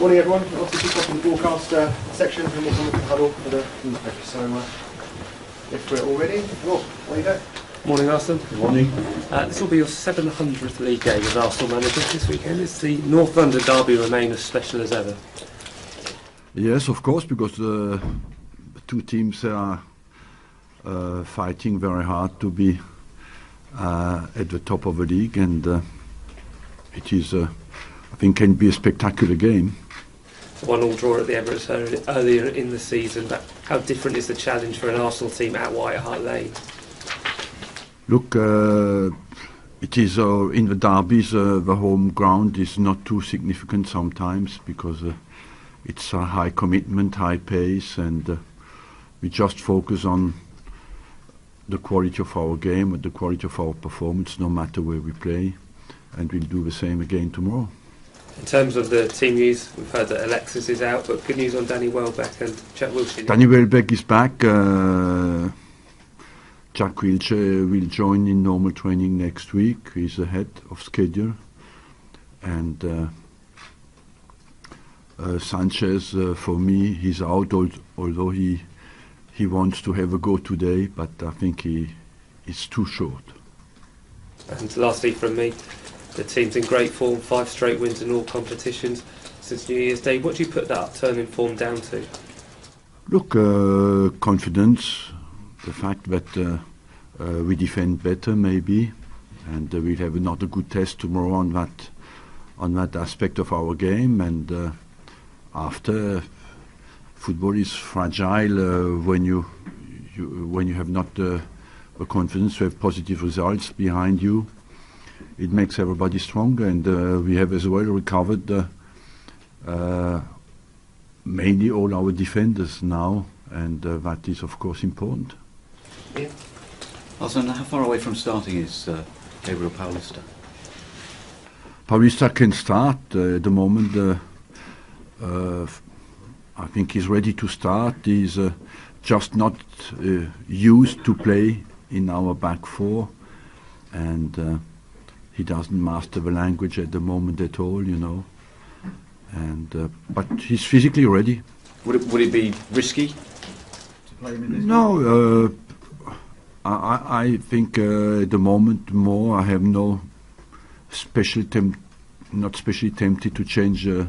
Morning everyone, I'll kick off in the broadcast section and we'll come to the huddle for the match. So if we're all ready, Rob, there you go. Morning Arsene. Good morning. This will be your 700th league game as Arsenal manager this weekend. Is the North London derby remain as special as ever? Yes, of course, because the two teams are fighting very hard to be at the top of the league, and it is, I think, can be a spectacular game. 1-1 draw at the Emirates earlier in the season, but how different is the challenge for an Arsenal team at White Hart Lane? Look, it is in the derbies, the home ground is not too significant sometimes because it's a high commitment, high pace, and we just focus on the quality of our game and the quality of our performance no matter where we play, and we'll do the same again tomorrow. In terms of the team news, we've heard that Alexis is out, but good news on Danny Welbeck and Jack Wilshere. Danny Welbeck is back. Jack Wilshere will join in normal training next week. He's ahead of schedule. And Sanchez, for me, he's out, although he wants to have a go today, but I think it's too short. And lastly from me, the team's in great form, 5 straight wins in all competitions since New Year's Day. What do you put that upturn in form down to? Look, confidence, the fact that we defend better maybe, and we'll have another good test tomorrow on that aspect of our game. And after, football is fragile when you have not the confidence to have positive results behind you. It makes everybody stronger, and we have as well recovered mainly all our defenders now, and that is of course important. Yeah. Arsene, how far away from starting is Gabriel Paulista? Paulista can start at the moment. I think he's ready to start. He's just not used to play in our back four, and he doesn't master the language at the moment at all, you know. And but he's physically ready. Would it be risky to play him in this? No, I think at the moment more. I have no not specially tempted to change in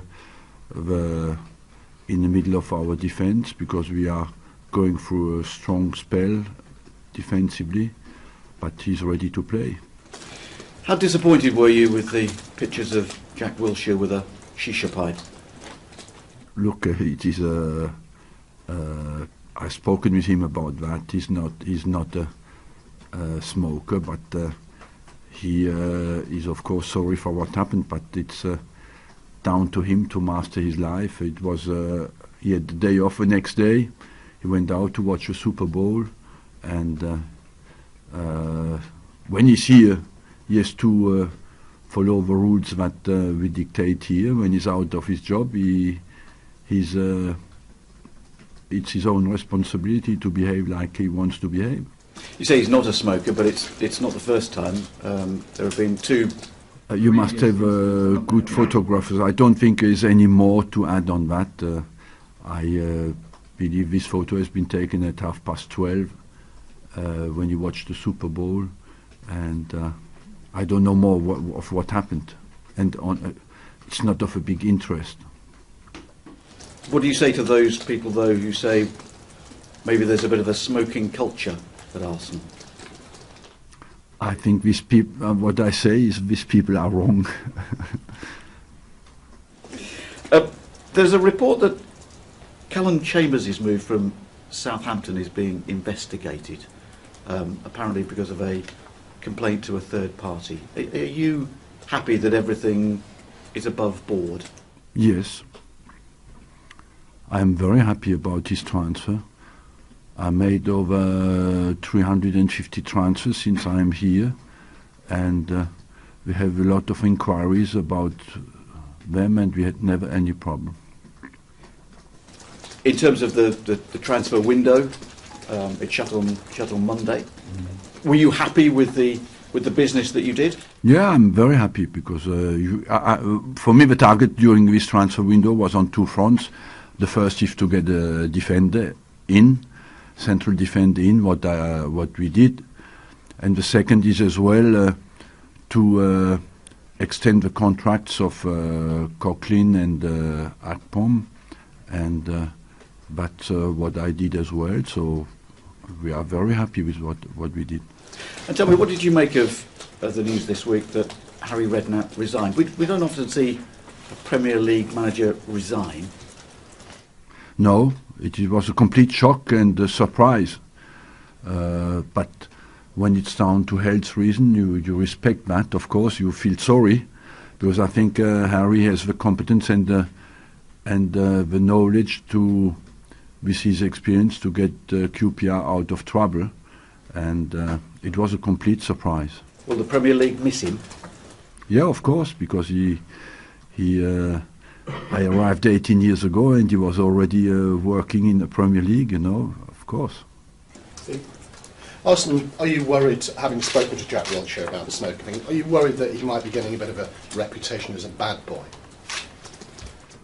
the middle of our defense, because we are going through a strong spell defensively. But he's ready to play. How disappointed were you with the pictures of Jack Wilshere with a shisha pipe? Look, it is I've spoken with him about that. He's not a smoker, but he is of course sorry for what happened. But it's down to him to master his life. It was he had the day off the next day. He went out to watch the Super Bowl, and when he's here, he has to follow the rules that we dictate here. When he's out of his job, it's his own responsibility to behave like he wants to behave. You say he's not a smoker, but it's not the first time. There have been 2. You must have good photographers. I don't think there is any more to add on that. I believe this photo has been taken at 12:30 when you watch the Super Bowl, and I don't know more of what happened, and it's not of a big interest. What do you say to those people, though, who say maybe there's a bit of a smoking culture at Arsenal? I think these people. What I say is these people are wrong. There's a report that Callum Chambers' move from Southampton is being investigated, apparently because of a complaint to a third party. Are you happy that everything is above board? Yes. I am very happy about his transfer. I made over 350 transfers since I am here, and we have a lot of inquiries about them, and we had never any problem. In terms of the transfer window, it shut on Monday. Were you happy with the with the business that you did? Yeah, I'm very happy because for me the target during this transfer window was on two fronts. The first is to get a defender in, central defender in, what we did, and the second is as well to extend the contracts of Coughlin and Akpom, and that's what I did as well. So we are very happy with what we did. And tell me, what did you make of the news this week that Harry Redknapp resigned? We don't often see a Premier League manager resign. No, it was a complete shock and a surprise. But when it's down to health reason, you respect that. Of course, you feel sorry, because I think Harry has the competence and the knowledge to, with his experience, to get QPR out of trouble. And it was a complete surprise. Will the Premier League miss him? Yeah, of course, because I arrived 18 years ago and he was already working in the Premier League, of course. Arsene, are you worried, having spoken to Jack Wilshere about the smoking, are you worried that he might be getting a bit of a reputation as a bad boy?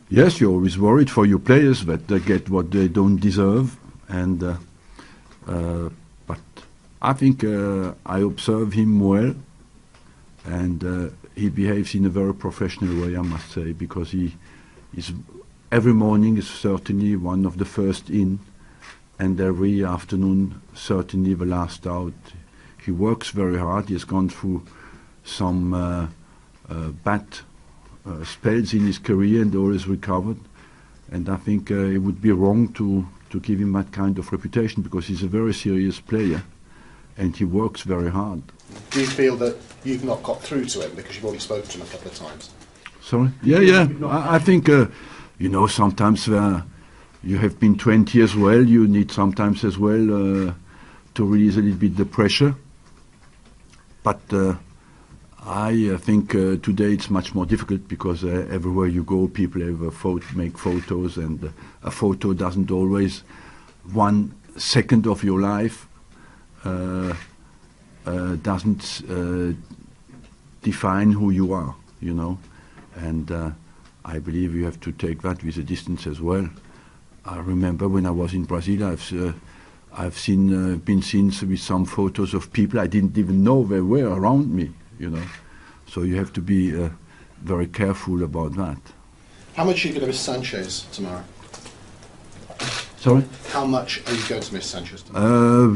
Yes, you're always worried for your players that they get what they don't deserve, and but I think I observe him well, and he behaves in a very professional way, I must say, because he is every morning is certainly one of the first in, and every afternoon certainly the last out. He works very hard. He has gone through some bad spells in his career and always recovered, and I think it would be wrong to give him that kind of reputation, because he's a very serious player and he works very hard. Do you feel that you've not got through to him because you've already spoken to him a couple of times? Sorry? Yeah. I think, sometimes you have been 20 as well. You need sometimes as well to release a little bit the pressure. But I think today it's much more difficult, because everywhere you go, people have make photos, and a photo doesn't always 1 second of your life doesn't define who you are, and I believe you have to take that with a distance as well. I remember when I was in Brazil, I've been seen with some photos of people I didn't even know they were around me, So you have to be very careful about that. How much are you going to miss Sanchez tomorrow? Sorry? How much are you going to miss Sanchez tomorrow?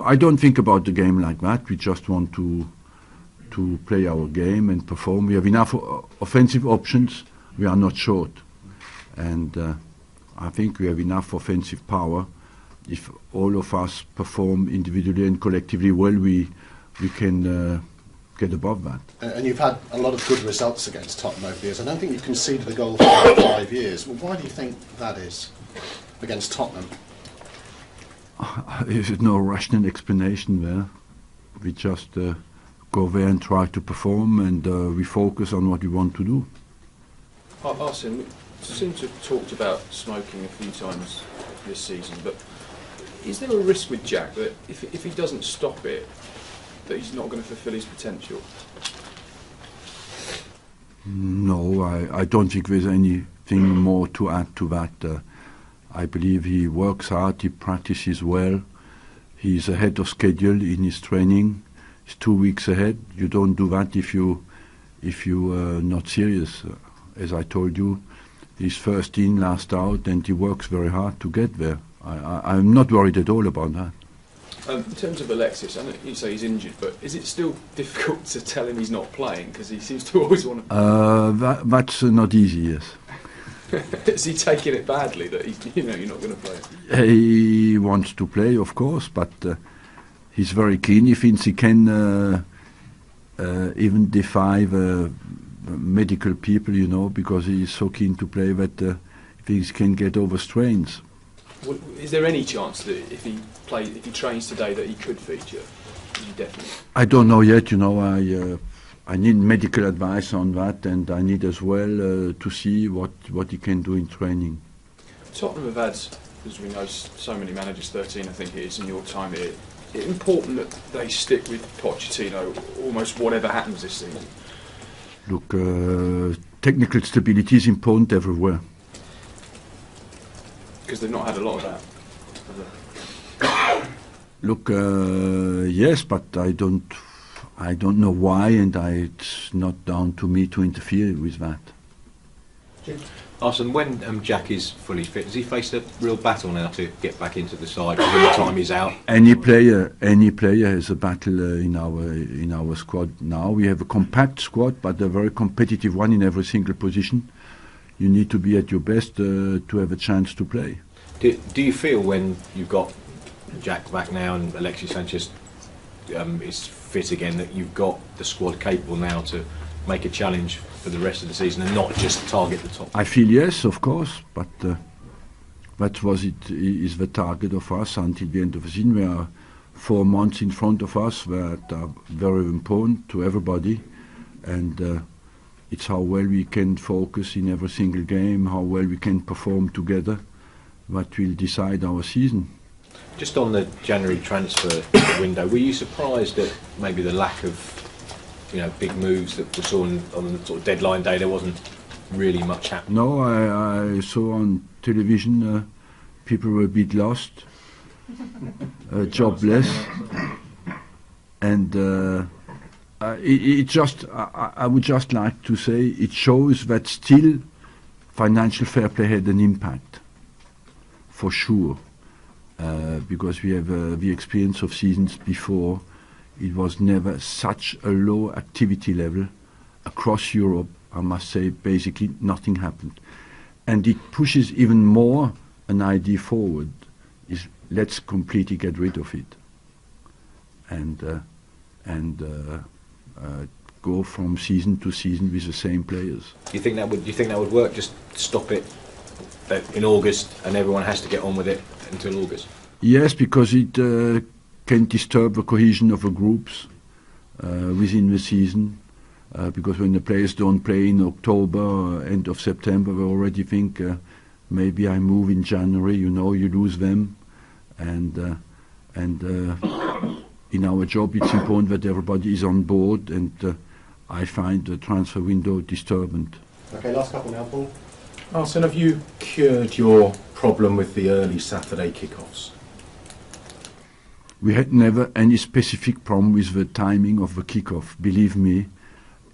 I don't think about the game like that. We just want to play our game and perform. We have enough offensive options. We are not short. And I think we have enough offensive power. If all of us perform individually and collectively well, we can get above that. And you've had a lot of good results against Tottenham over the years. I don't think you've conceded a goal for 5 years. Well, why do you think that is against Tottenham? There's no rational explanation there. We just go there and try to perform, and we focus on what we want to do. Arsene, we seem to have talked about smoking a few times this season, but is there a risk with Jack that if he doesn't stop it, that he's not going to fulfil his potential? No, I don't think there's anything more to add to that. I believe he works hard, he practices well, he's ahead of schedule in his training. He's 2 weeks ahead. You don't do that if you not serious. As I told you, he's first in, last out, and he works very hard to get there. I'm not worried at all about that. In terms of Alexis, I know you say he's injured, but is it still difficult to tell him he's not playing, because he seems to always want to? That's not easy, yes. Is he taking it badly that you're not going to play? He wants to play, of course, but he's very keen. He thinks he can even defy the medical people, because he's so keen to play that he thinks he can get over strains. Well, is there any chance that if he trains today, that he could feature? Is he definitely? I don't know yet. I need medical advice on that, and I need as well to see what he can do in training. Tottenham have had, as we know, so many managers, 13 I think it is, in your time here, it important that they stick with Pochettino almost whatever happens this season? Look, technical stability is important everywhere. Because they've not had a lot of that. Look, yes, but I don't know why, and it's not down to me to interfere with that. Arsene, when Jack is fully fit, does he face a real battle now to get back into the side from the time he's out? Any player has a battle in our squad now. We have a compact squad, but a very competitive one in every single position. You need to be at your best to have a chance to play. Do you feel when you've got Jack back now and Alexis Sanchez is fit again that you've got the squad capable now to make a challenge for the rest of the season and not just target the top? I feel yes, of course, but is the target of us until the end of the season. We are 4 months in front of us that are very important to everybody, and it's how well we can focus in every single game, how well we can perform together, that will decide our season. Just on the January transfer window, were you surprised at maybe the lack of big moves that we saw on the sort of deadline day? There wasn't really much happening. No, I saw on television people were a bit lost, jobless, and I would just like to say it shows that still financial fair play had an impact, for sure. Because we have the experience of seasons before, it was never such a low activity level across Europe. I must say, basically nothing happened, and it pushes even more an idea forward: is let's completely get rid of it, and go from season to season with the same players. Do you think that would work? Just stop it in August, and everyone has to get on with it until August? Yes, because it can disturb the cohesion of the groups within the season. Because when the players don't play in October or end of September, they already think maybe I move in January. You lose them, and in our job it's important that everybody is on board, and I find the transfer window disturbing. Okay, last couple now, Paul. Arsene, have you cured your problem with the early Saturday kickoffs? We had never any specific problem with the timing of the kickoff, believe me.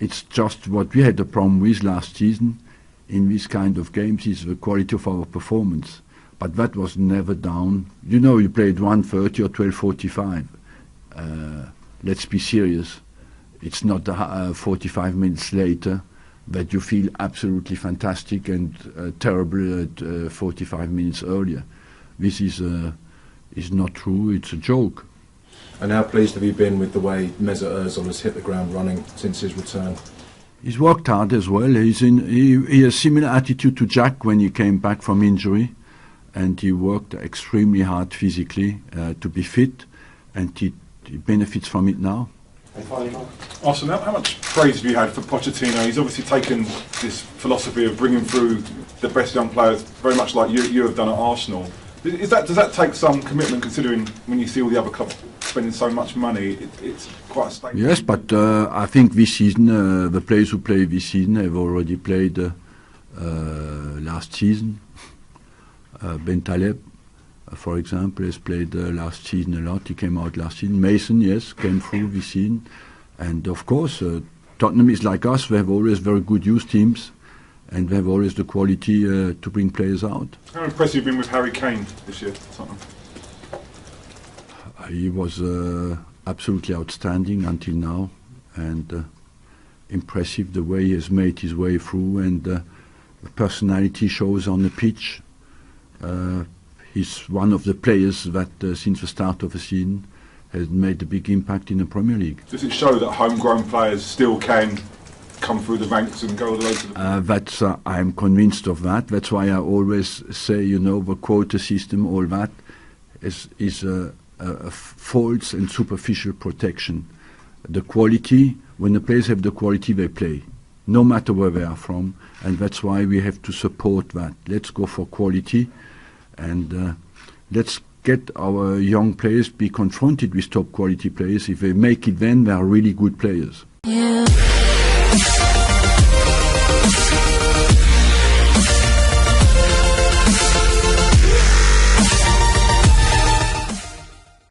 It's just what we had a problem with last season in this kind of games is the quality of our performance. But that was never down. You played 1:30 or 12:45. Let's be serious. It's not 45 minutes later that you feel absolutely fantastic and terrible at 45 minutes earlier. This is not true. It's a joke. And how pleased have you been with the way Mesut Ozil has hit the ground running since his return? He's worked hard as well. He has similar attitude to Jack when he came back from injury, and he worked extremely hard physically to be fit, and he benefits from it now. And finally, Mark. Arsene, how much praise have you had for Pochettino? He's obviously taken this philosophy of bringing through the best young players, very much like you have done at Arsenal. Does that take some commitment, considering when you see all the other clubs spending so much money, it's quite a statement? Yes, but I think this season, the players who play this season have already played last season. Ben Taleb, for example, has played last season a lot. He came out last season. Mason, yes, came through this season. And of course, Tottenham is like us. We have always very good youth teams, and we have always the quality to bring players out. How impressive have you been with Harry Kane this year, Tottenham? He was absolutely outstanding until now, and impressive the way he has made his way through, and the personality shows on the pitch. He's one of the players that since the start of the season has made a big impact in the Premier League. Does it show that homegrown players still can come through the ranks and go all the way to the... I am convinced of that. That's why I always say, the quota system, all that is a false and superficial protection. The quality, when the players have the quality, they play, no matter where they are from, and that's why we have to support that. Let's go for quality, and let's get our young players be confronted with top quality players. If they make it, then they are really good players. Yeah.